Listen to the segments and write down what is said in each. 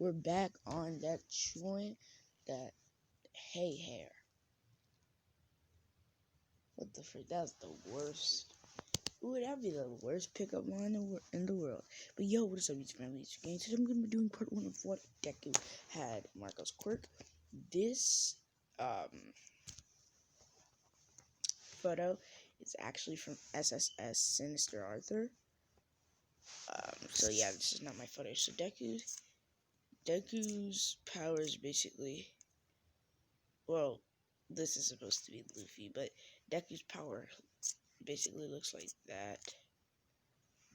we're back on that joint, that hey hair. What the frick? That's the worst. Ooh, that'd be the worst pickup line in the world. But yo, what is up, YouTube family? It's your game. Today I'm gonna be doing part 1 of what Deku had Marco's quirk. This photo is actually from SSS Sinister Arthur. So yeah, this is not my photo. So Deku's powers basically, well, this is supposed to be Luffy, but Deku's power basically looks like that.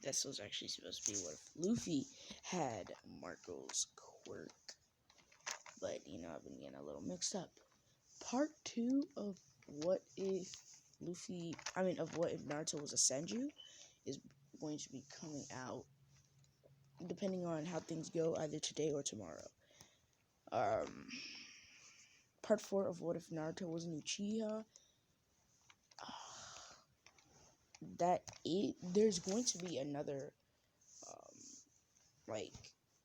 This was actually supposed to be what if Luffy had Marco's quirk. But, you know, I've been getting a little mixed up. Part 2 of what if what if Naruto was a Senju is going to be coming out, depending on how things go, either today or tomorrow. Part 4 of what if Naruto was an Uchiha. There's going to be another,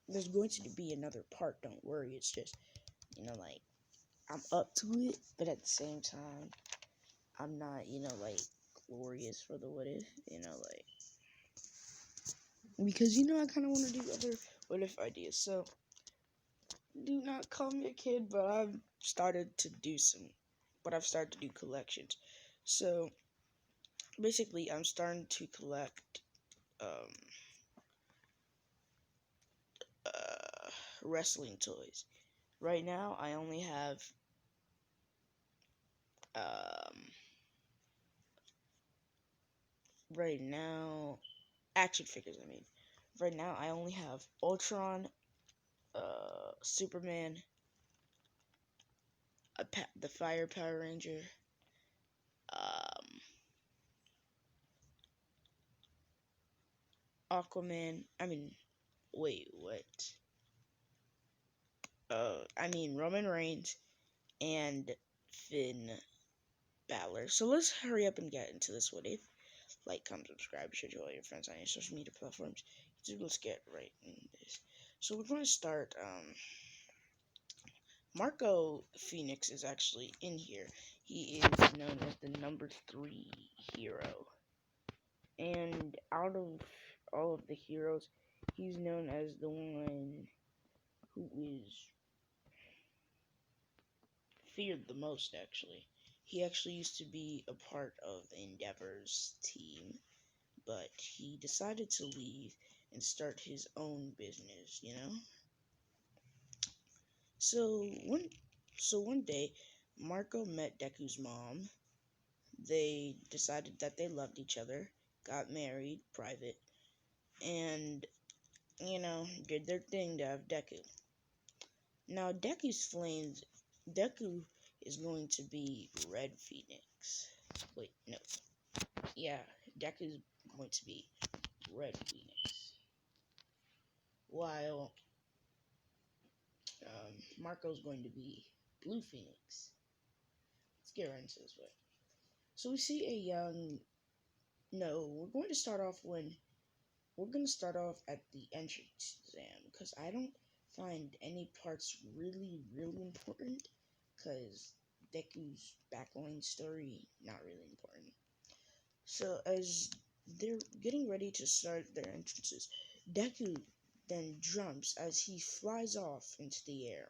there's going to be another part, don't worry, it's just, you know, like, I'm up to it, but at the same time, I'm not, you know, like, glorious for the what if, you know, like, because, you know, I kind of want to do other what if ideas, so, do not call me a kid, but I've started to do collections, so, basically, I'm starting to collect, wrestling toys. Right now, I only have, action figures, Right now, I only have Ultron, Superman, the Fire Power Ranger, Aquaman, wait, what? Roman Reigns, and Finn Balor. So let's hurry up and get into this what if. Like, comment, subscribe, share to all your friends on your social media platforms. So let's get right in this. So we're going to start, Marco Phoenix is actually in here. He is known as the number 3 hero. And out of all of the heroes, he's known as the one who is feared the most, actually. He actually used to be a part of Endeavor's team, but he decided to leave and start his own business, you know? So one day, Marco met Deku's mom. They decided that they loved each other, got married, private, and, you know, did their thing to have Deku. Now, Deku is going to be Red Phoenix. Wait, no. Yeah, Deku's going to be Red Phoenix. While Marco's going to be Blue Phoenix. Let's get right into this way. So we see a young... No, we're going to start off at the entrance exam, because I don't find any parts really, really important, because Deku's backline story, not really important. So, as they're getting ready to start their entrances, Deku then jumps as he flies off into the air.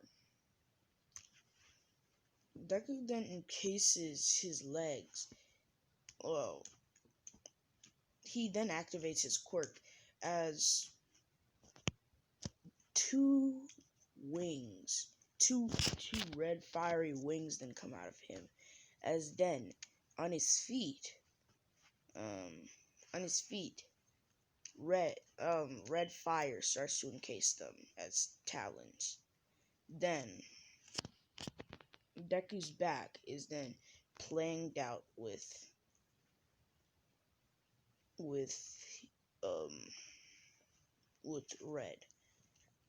Deku then encases his legs. Well, he then activates his quirk as two red fiery wings then come out of him. As then, on his feet, red fire starts to encase them as talons. Then, Deku's back is then planged out with red.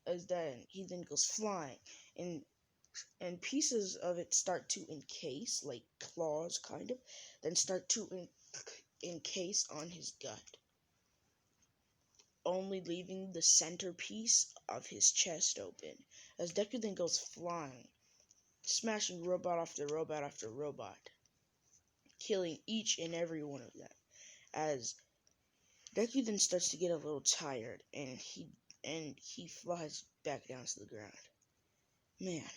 As then, he then goes flying, and pieces of it start to encase, like claws, kind of, then start to encase on his gut. only leaving the centerpiece of his chest open, as Deku then goes flying, smashing robot after robot after robot, killing each and every one of them. As Deku then starts to get a little tired, and he flies back down to the ground. Man,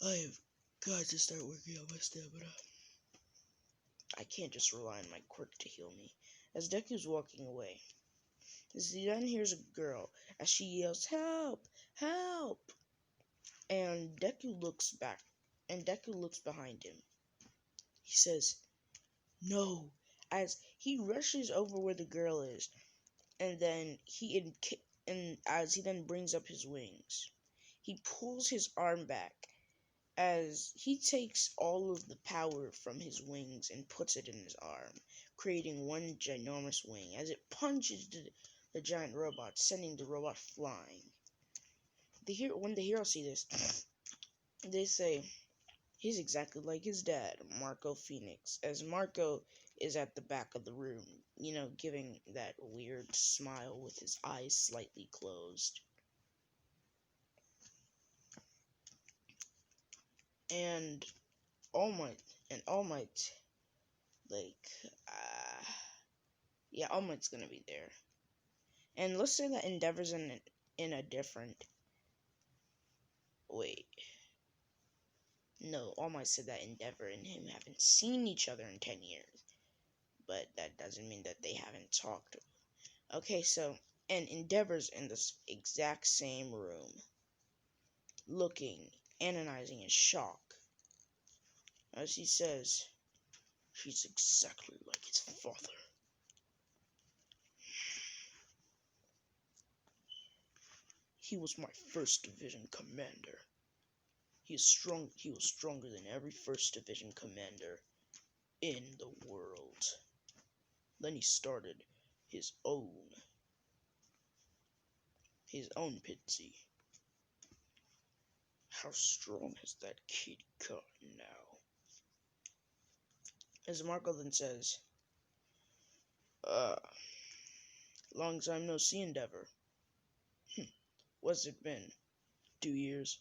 I have got to start working on my stamina. I can't just rely on my quirk to heal me. As Deku's walking away, as he then hears a girl as she yells, "Help! Help!" And Deku looks back, and Deku looks behind him. He says, "No!" As he rushes over where the girl is, and then and as he then brings up his wings, he pulls his arm back as he takes all of the power from his wings and puts it in his arm, creating one ginormous wing as it punches the giant robot, sending the robot flying. When the heroes see this, they say, "He's exactly like his dad, Marco Phoenix," as Marco is at the back of the room, giving that weird smile with his eyes slightly closed. And All Might, like, yeah, All Might's gonna be there. And let's say that Endeavor's in a different, wait, no, All Might said that Endeavor and him haven't seen each other in 10 years, but that doesn't mean that they haven't talked. Okay, so, and Endeavor's in this exact same room, looking, analyzing in shock, as he says, "She's exactly like his father." "He was my 1st Division commander. He was stronger than every 1st Division commander in the world. Then he started his own Pitsy. How strong has that kid gotten now?" As Marco then says, "Long time no see, Endeavor. What's it been? 2 years?"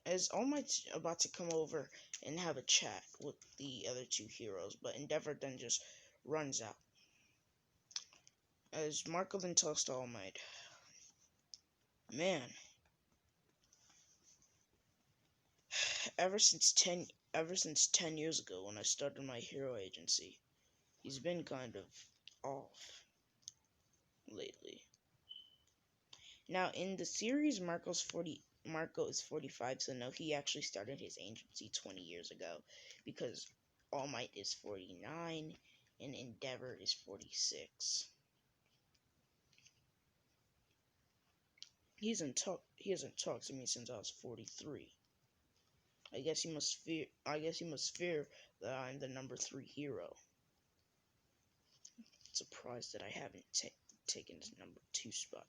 As All Might's about to come over and have a chat with the other 2 heroes, but Endeavor then just runs out. As Marco then tells to All Might, "Man, ever since 10 years ago when I started my hero agency, he's been kind of off lately." Now, in the series, Marco is 45, so no, he actually started his agency 20 years ago, because All Might is 49 and Endeavor is 46. He hasn't talked to me since I was 43. I guess he must fear that I'm the number 3 hero. Surprised that I haven't taken his number 2 spot.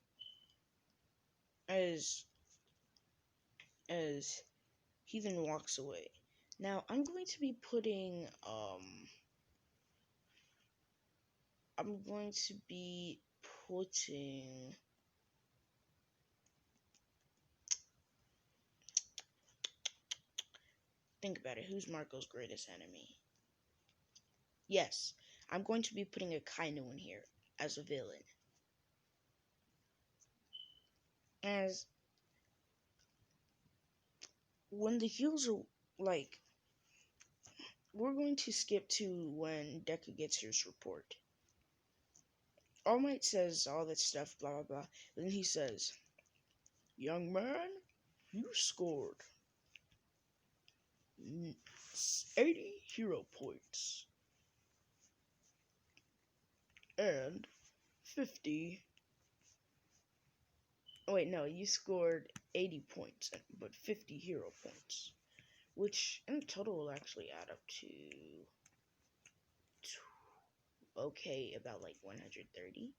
As he then walks away. Now, I'm going to be putting, think about it, who's Marco's greatest enemy? Yes, I'm going to be putting a Kainu in here as a villain. As when the heels are, like, we're going to skip to when Deku gets his report. All Might says all that stuff, blah blah blah. Then he says, "Young man, you scored 80 hero points and 50. Oh, wait, no, you scored 80 points, but 50 hero points, which in total will actually add up to, about like 130.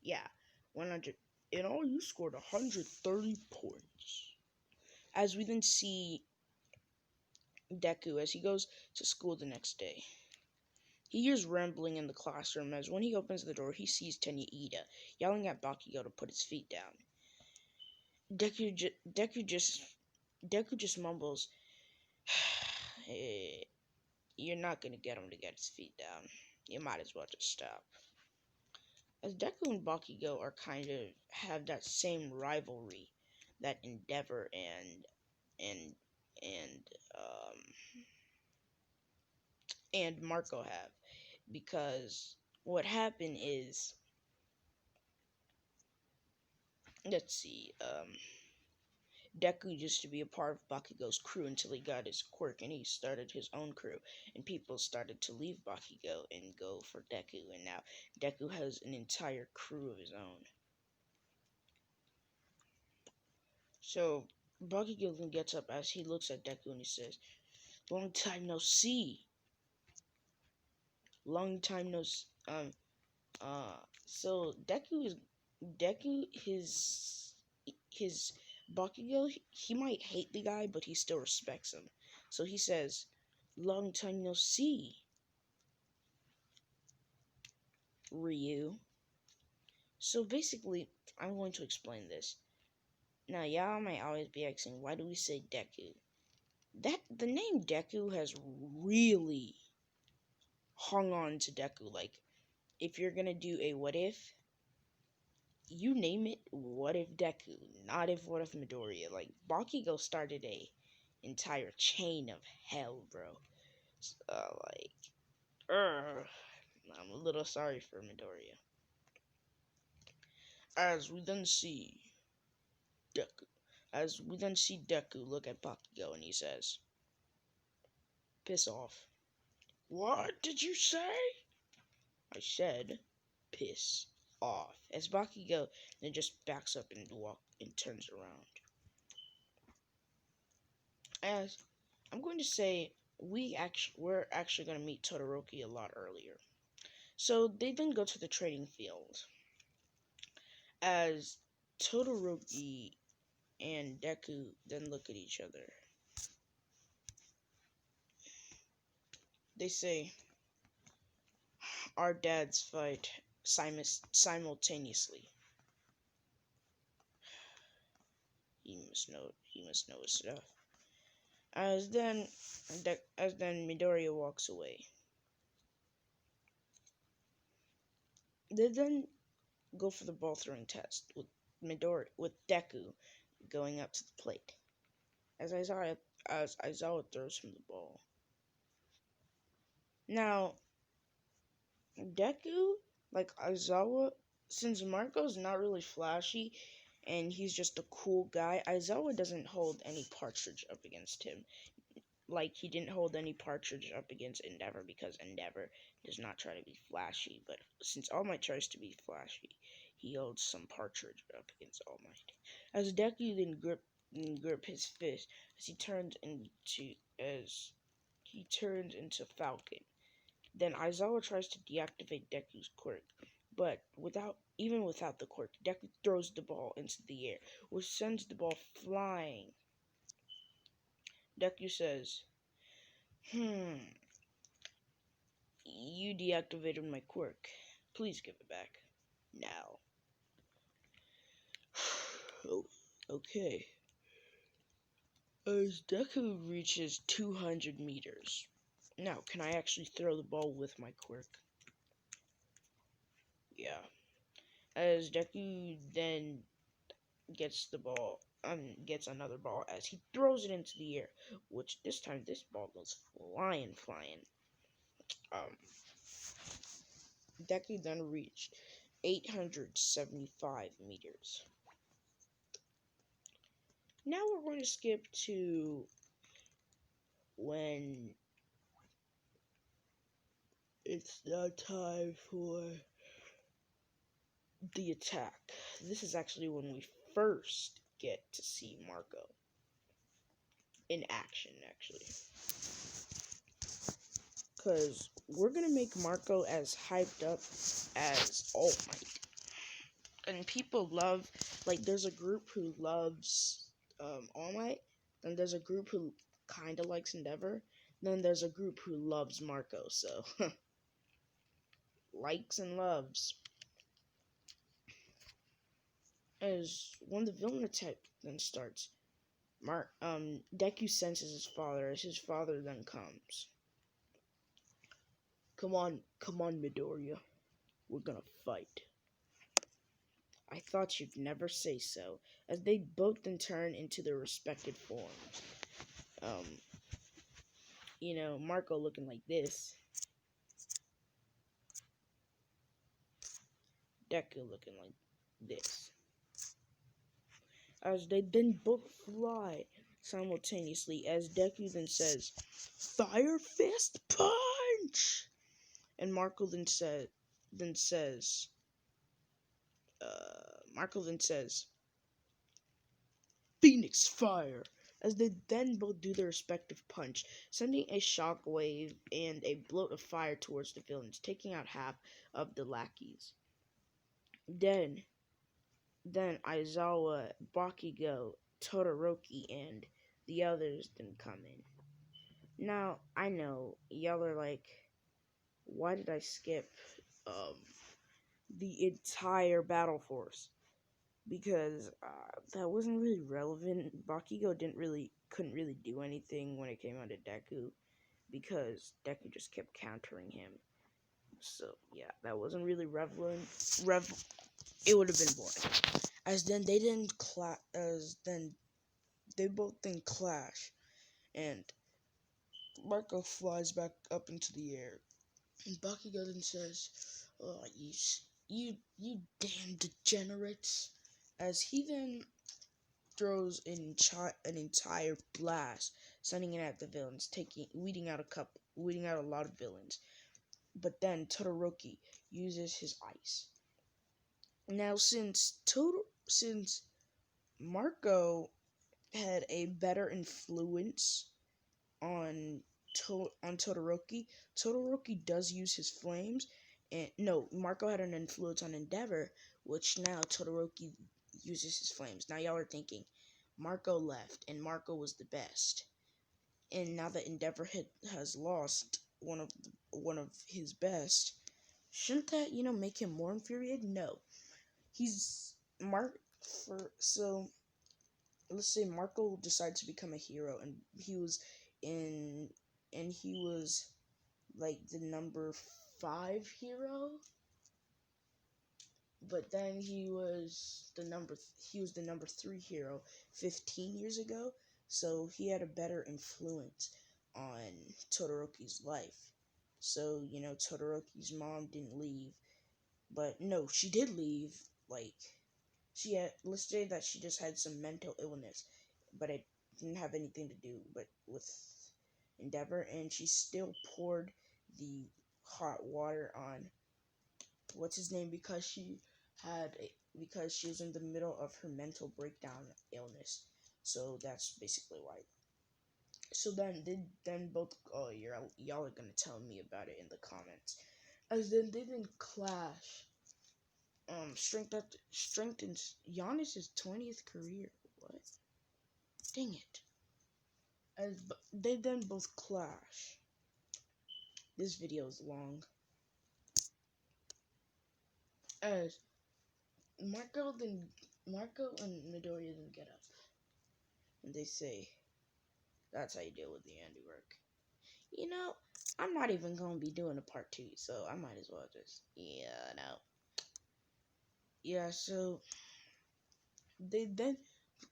Yeah, 100. In all, you scored 130 points." As we then see Deku as he goes to school the next day. He hears rambling in the classroom as when he opens the door, he sees Tenya Ida yelling at Bakugo to put his feet down. Deku just mumbles, "Eh, you're not gonna get him to get his feet down. You might as well just stop." As Deku and Bakugo are kind of have that same rivalry that Endeavor and and um and Marco have, because what happened is, let's see, Deku used to be a part of Bakugo's crew until he got his quirk and he started his own crew, and people started to leave Bakugo and go for Deku, and now Deku has an entire crew of his own. So Bakugo then gets up as he looks at Deku and he says, "Long time no see. Long time no so Deku his Bakugo, he might hate the guy, but he still respects him. So he says, "Long time no see, Ryu." So basically, I'm going to explain this. Now, y'all might always be asking, why do we say Deku? That the name Deku has really hung on to Deku. Like, if you're gonna do a what if, you name it what if Deku, not if what if Midoriya. Like, Bakugo started a entire chain of hell, bro. Like, I'm a little sorry for Midoriya. As we then see Deku, look at Bakugo and he says, "Piss off." "What did you say?" "I said, piss off." As Bakugo then just backs up and turns around. As I'm going to say, we're actually going to meet Todoroki a lot earlier. So they then go to the training field. As Todoroki and Deku then look at each other. They say, "Our dads fight simultaneously." He must know his stuff. As then Midoriya walks away. They then go for the ball throwing test with Deku going up to the plate. As Aizawa throws him the ball. Now, Deku, like Aizawa, since Marco's not really flashy and he's just a cool guy, Aizawa doesn't hold any partridge up against him. Like, he didn't hold any partridge up against Endeavor because Endeavor does not try to be flashy. But since All Might tries to be flashy, he holds some partridge up against All Might. As Deku then grip his fist as he turns into Falcon. Then Aizawa tries to deactivate Deku's quirk, but without the quirk, Deku throws the ball into the air, which sends the ball flying. Deku says, "You deactivated my quirk. Please give it back. Now." Oh, okay. As Deku reaches 200 meters. Now, can I actually throw the ball with my quirk? Yeah. As Deku then gets another ball as he throws it into the air, which this time this ball goes flying. Deku then reached 875 meters. Now we're going to skip to when it's now time for the attack. This is actually when we first get to see Marco in action, actually. Because we're going to make Marco as hyped up as All Might. And people love, like, there's a group who loves All Might, and there's a group who kind of likes Endeavor, then there's a group who loves Marco, so likes and loves. As when the villain attack then starts, Deku senses his father as his father then comes. Come on, Midoriya. We're gonna fight. I thought you'd never say so, as they both then turn into their respective forms. Um, Marco looking like this. Deku looking like this. As they then both fly simultaneously, as Deku then says, "Fire Fist Punch!" And Marco then says, "Phoenix Fire!" As they then both do their respective punch, sending a shockwave and a bloat of fire towards the villains, taking out half of the lackeys. Then Aizawa, Bakugo, Todoroki, and the others then come in. Now, I know, y'all are like, why did I skip the entire battle force? Because that wasn't really relevant. Bakugo couldn't really do anything when it came out to Deku, because Deku just kept countering him. So yeah, that wasn't really relevant. It would have been boring. As they both then clash, and Marco flies back up into the air. And Bakugo then says, "Oh, you damn degenerates!" As he then throws an entire blast, sending it at the villains, weeding out a lot of villains. But then Todoroki uses his ice. Now, since Marco had a better influence on Todoroki, Todoroki does use his flames, and no, Marco had an influence on Endeavor, which now Todoroki uses his flames. Now y'all are thinking, Marco left, and Marco was the best, and now that Endeavor has lost one of his best, shouldn't that make him more infuriated? No, he's so let's say Marco decided to become a hero, and he was like the number 5 hero, but then he was the number 3 hero 15 years ago, so he had a better influence on Todoroki's life. So, Todoroki's mom didn't leave, but no, she did leave. Like, let's say that she just had some mental illness, but it didn't have anything to do with Endeavor, and she still poured the hot water on what's his name because she was in the middle of her mental breakdown illness. So that's basically why. So then both y'all are gonna tell me about it in the comments. As then they didn't clash. Strengthens Giannis's 20th career. What? Dang it. As they then both clash. This video is long. As Marco and Midoriya then get up, and they say, "That's how you deal with the handiwork." I'm not even gonna be doing a part 2, so I might as well just yeah. So they then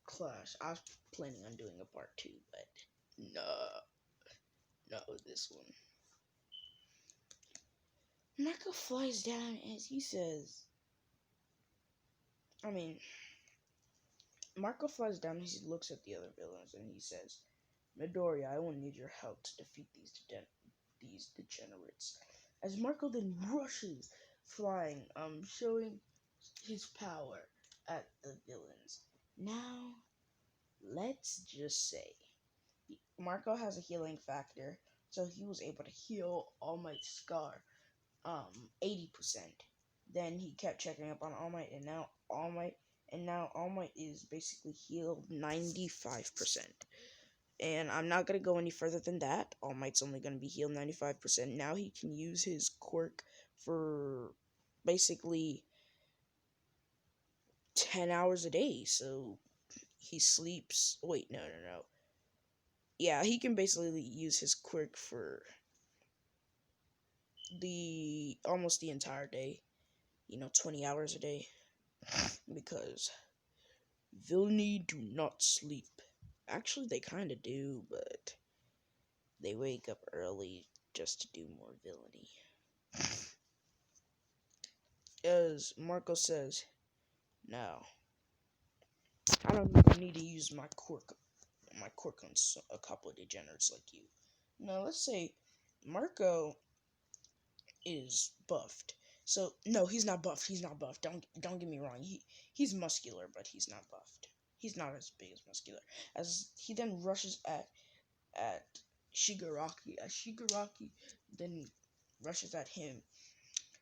clash. I was planning on doing a part 2, but no, this one. Marco flies down as he says, I mean, Marco flies down as he looks at the other villains and he says, "Midoriya, I will need your help to defeat these degenerates." As Marco then rushes, flying, showing his power at the villains. Now, let's just say, Marco has a healing factor, so he was able to heal All Might's scar, 80%. Then he kept checking up on All Might, and now All Might is basically healed 95%. And I'm not going to go any further than that. All Might's only going to be healed 95%. Now he can use his quirk for basically 10 hours a day. So he sleeps. Wait, no, no, no. Yeah, he can basically use his quirk for the almost the entire day. 20 hours a day. Because villainy do not sleep. Actually, they kind of do, but they wake up early just to do more villainy. As Marco says, now I don't even need to use my quirk on a couple of degenerates like you. Now let's say Marco is buffed. So no, he's not buffed. He's not buffed. Don't get me wrong. He's muscular, but he's not buffed. He's not as big as muscular. As he then rushes at Shigaraki. As Shigaraki then rushes at him.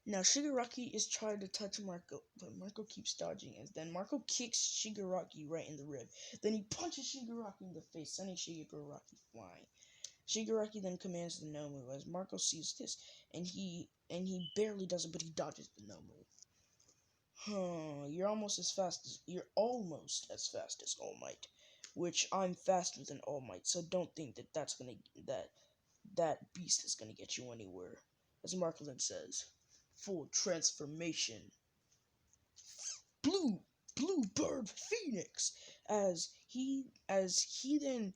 Now Shigaraki is trying to touch Marco, but Marco keeps dodging, and then Marco kicks Shigaraki right in the rib. Then he punches Shigaraki in the face, sending Shigaraki flying. Shigaraki then commands the Nomu as Marco sees this, and he barely does it, but he dodges the Nomu. You're almost as fast as All Might, which I'm faster than All Might. So don't think that beast is gonna get you anywhere. As Marco then says, full transformation, blue bird phoenix. As he then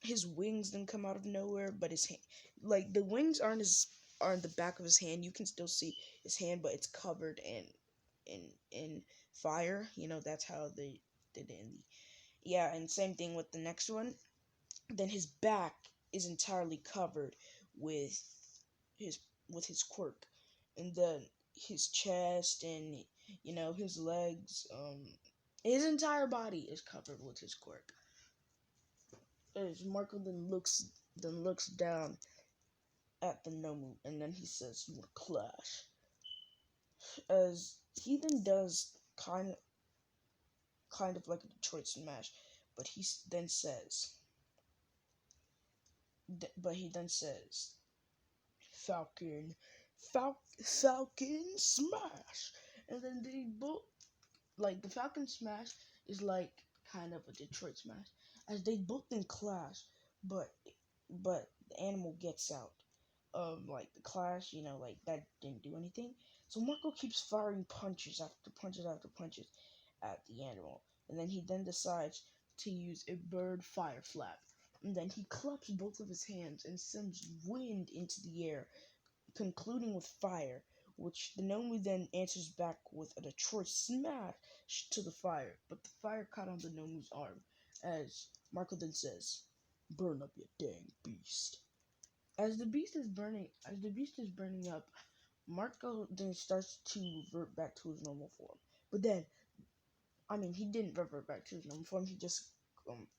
his wings then come out of nowhere, but his hand, like the wings are in the back of his hand. You can still see his hand, but it's covered in fire. That's how they did it in the yeah. And same thing with the next one. Then his back is entirely covered with his with his quirk, and then his chest and his legs. His entire body is covered with his quirk. As Marco then looks down at the Nomu, and then he says, "You want to clash?" As he then does kind of like a Detroit Smash, but he then says, "Falcon, Falcon Smash," and then they both like the Falcon Smash is like kind of a Detroit Smash, as they both then clash, but the animal gets out. Like the clash, like that didn't do anything. So Marco keeps firing punches after punches after punches at the animal, and then he then decides to use a bird fire flap, and then he claps both of his hands and sends wind into the air, concluding with fire, which the Nomu then answers back with a Detroit smash to the fire, but the fire caught on the Nomu's arm, as Marco then says, "Burn up, you dang beast." As the beast is burning up, Marco then starts to revert back to his normal form. But then, he didn't revert back to his normal form. He just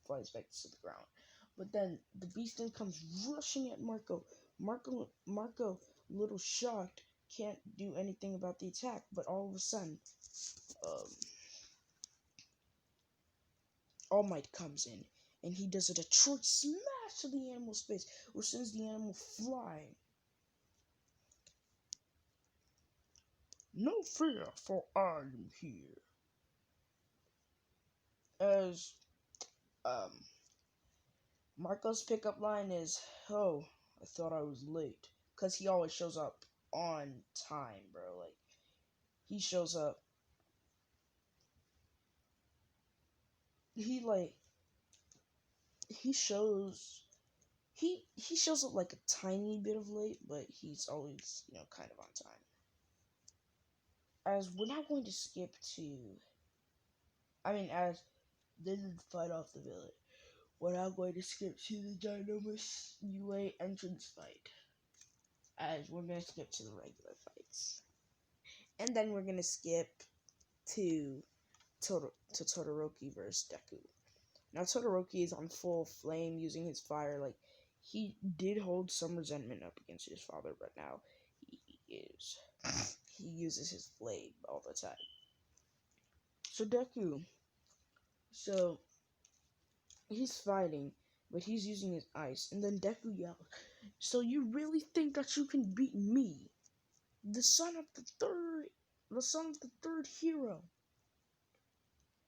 flies back to the ground. But then the beast then comes rushing at Marco. Marco, little shocked, can't do anything about the attack. But all of a sudden, um, All Might comes in, and he does a Detroit smash to the animal's face, which sends the animal flying. "No fear, for I am here." As Marco's pickup line is, "Oh, I thought I was late," because he always shows up on time, bro. Like he shows up, he like he shows he shows up like a tiny bit of late, but he's always kind of on time. As we're not going to skip to, as they didn't fight off the villain. We're now going to skip to the ginormous UA entrance fight. As we're going to skip to the regular fights. And then we're going to skip to Todoroki versus Deku. Now Todoroki is on full flame using his fire. Like, he did hold some resentment up against his father, but now he uses his flame all the time. So Deku, so he's fighting, but he's using his ice, and then Deku yells, "So you really think that you can beat me?" the son of the third hero,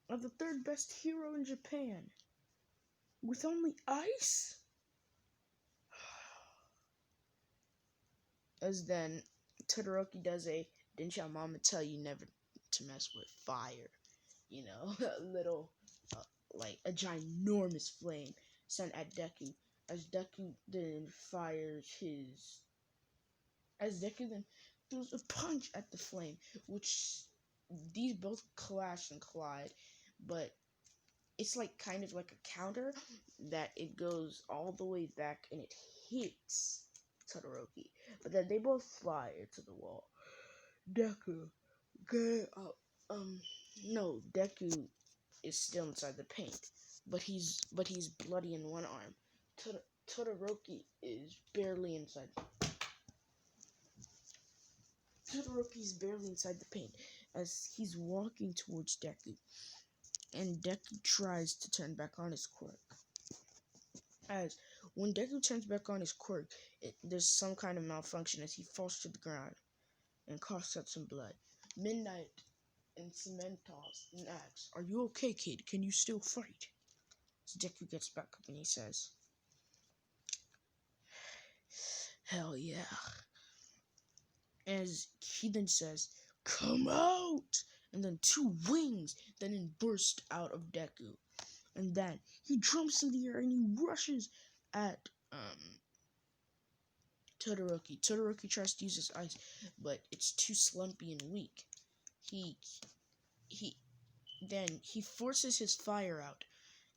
of the third best hero in Japan, with only ice? As then Todoroki does a, didn't your mama tell you never to mess with fire? You know, a little, like a ginormous flame sent at Deku. As Deku then fires his, as Deku then throws a punch at the flame, which these both clash and collide, but it's like kind of like a counter that it goes all the way back and it hits Todoroki. But then they both fly into the wall. Deku, get up. No, Deku is still inside the paint, but he's bloody in one arm. Todoroki is barely inside. Todoroki's barely inside the paint as he's walking towards Deku, and Deku tries to turn back on his quirk. As when Deku turns back on his quirk, there's some kind of malfunction as he falls to the ground and coughs out some blood. Midnight and Cementos and asks, "Are you okay, kid? Can you still fight?" So Deku gets back up and he says, "Hell yeah." As he then says, "Come out!" And then two wings then burst out of Deku. And then he jumps in the air and he rushes at Todoroki. Todoroki tries to use his ice, but it's too slumpy and weak. He forces his fire out,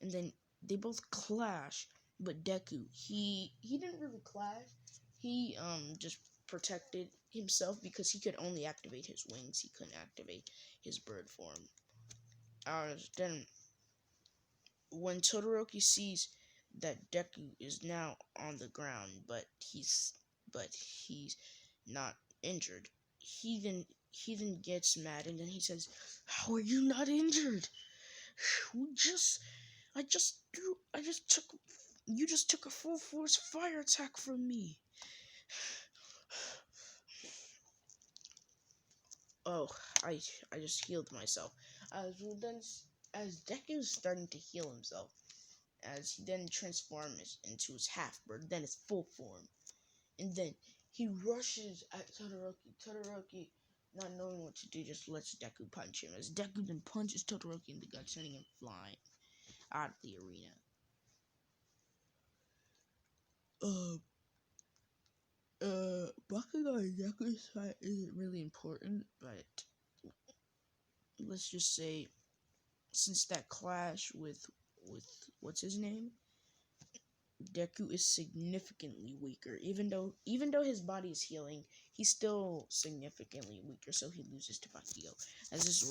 and then they both clash. But Deku, he didn't really clash. He just protected himself because he could only activate his wings. He couldn't activate his bird form. Then when Todoroki sees that Deku is now on the ground, but he's not injured, he then gets mad and then he says, "How are you not injured? You just took a full force fire attack from me." Oh, I just healed myself. As Deku's starting to heal himself, as he then transforms into his half bird, then his full form, and then he rushes at Todoroki. Todoroki, not knowing what to do, just lets Deku punch him. As Deku then punches Todoroki in the gut, sending him flying out of the arena. Bakugo and Deku's fight isn't really important, but let's just say, since that clash with what's his name, Deku is significantly weaker. Even though his body is healing, he's still significantly weaker, so he loses to Bakugo. As this is